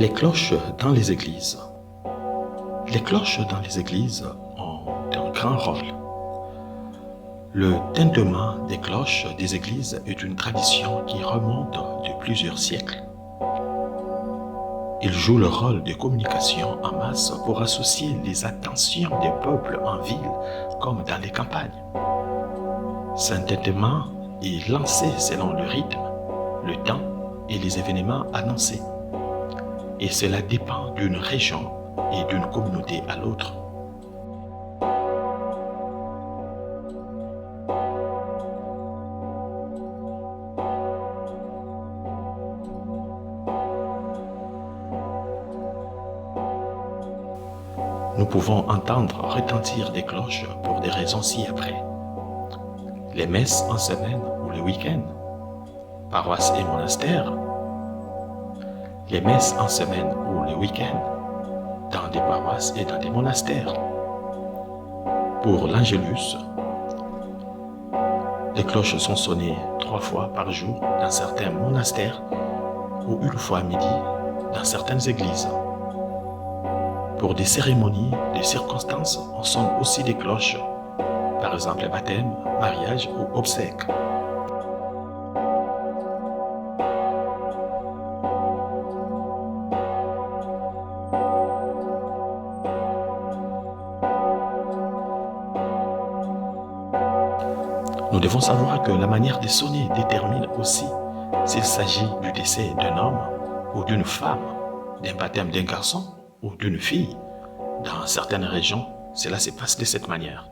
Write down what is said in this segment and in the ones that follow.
Les cloches dans les églises. Les cloches dans les églises ont un grand rôle. Le tintement des cloches des églises est une tradition qui remonte de plusieurs siècles. Il joue le rôle de communication en masse pour associer les attentions des peuples en ville comme dans les campagnes. Ce tintement est lancé selon le rythme, le temps et les événements annoncés. Et cela dépend d'une région et d'une communauté à l'autre. Nous pouvons entendre retentir des cloches pour des raisons ci-après. Les messes en semaine ou le week-end, paroisses et monastères. Les messes en semaine ou le week-end, dans des paroisses et dans des monastères. Pour l'Angélus, les cloches sont sonnées 3 fois par jour dans certains monastères ou 1 fois à midi dans certaines églises. Pour des cérémonies, des circonstances, on sonne aussi des cloches, par exemple baptême, mariage ou obsèques. Nous devons savoir que la manière de sonner détermine aussi s'il s'agit du décès d'un homme ou d'une femme, d'un baptême d'un garçon ou d'une fille. Dans certaines régions, cela se passe de cette manière.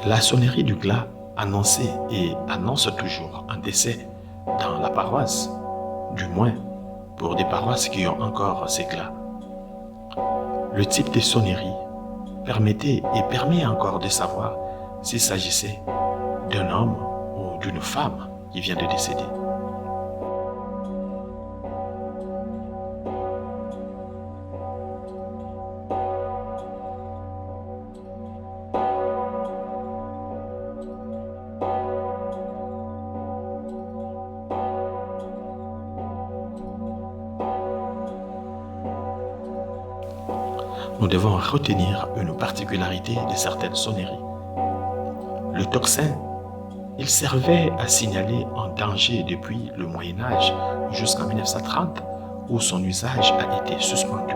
La sonnerie du glas annonçait et annonce toujours un décès dans la paroisse, du moins pour des paroisses qui ont encore ces glas. Le type de sonnerie permettait et permet encore de savoir s'il s'agissait d'un homme ou d'une femme qui vient de décéder. Nous devons retenir une particularité de certaines sonneries. Le tocsin, il servait à signaler un danger depuis le Moyen-Âge jusqu'en 1930 où son usage a été suspendu.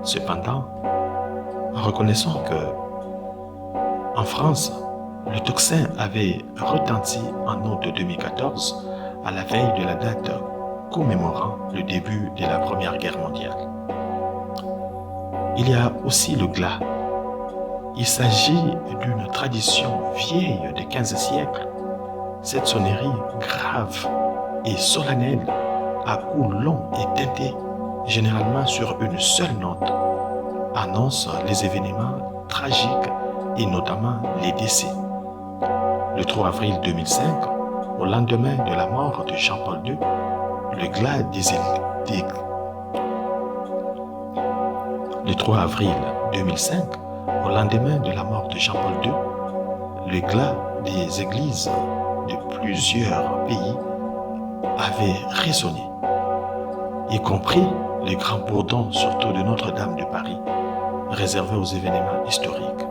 Cependant, reconnaissons que en France, le tocsin avait retenti en août 2014 à la veille de la date commémorant le début de la Première Guerre mondiale. Il y a aussi le glas. Il s'agit d'une tradition vieille de 15 siècles. Cette sonnerie grave et solennelle à coups longs et teintés, généralement sur une seule note, annonce les événements tragiques et notamment les décès. Le 3 avril 2005, au lendemain de la mort de Jean-Paul II, le glas Le 3 avril 2005, au lendemain de la mort de Jean-Paul II, le glas des églises de plusieurs pays avait résonné, y compris les grands bourdons, surtout de Notre-Dame de Paris, réservés aux événements historiques.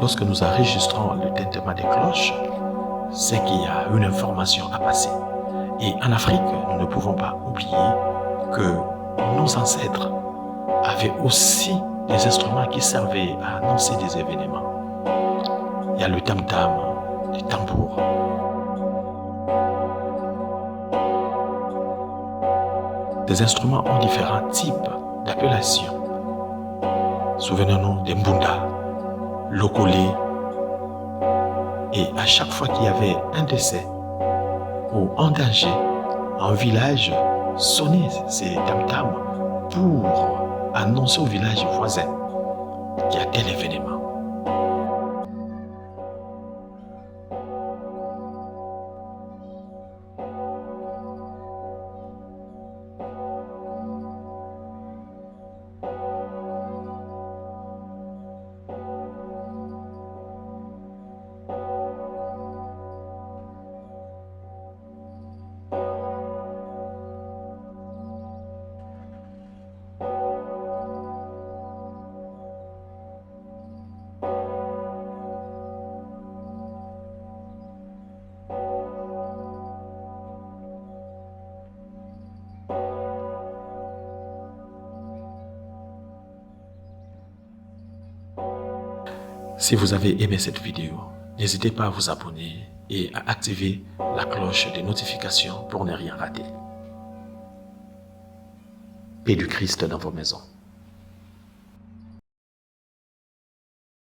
Lorsque nous enregistrons le tintement des cloches, c'est qu'il y a une information à passer. Et en Afrique, nous ne pouvons pas oublier que nos ancêtres avaient aussi des instruments qui servaient à annoncer des événements. Il y a le tam-tam, les tambours. Ces Ces instruments ont différents types d'appellations. Souvenons-nous des mbunda, lokolé, et à chaque fois qu'il y avait un décès ou un danger, un village sonnait ces tam-tams pour annoncer au village voisin qu'il y a tel événement. Si vous avez aimé cette vidéo, n'hésitez pas à vous abonner et à activer la cloche de notification pour ne rien rater. Paix du Christ dans vos maisons.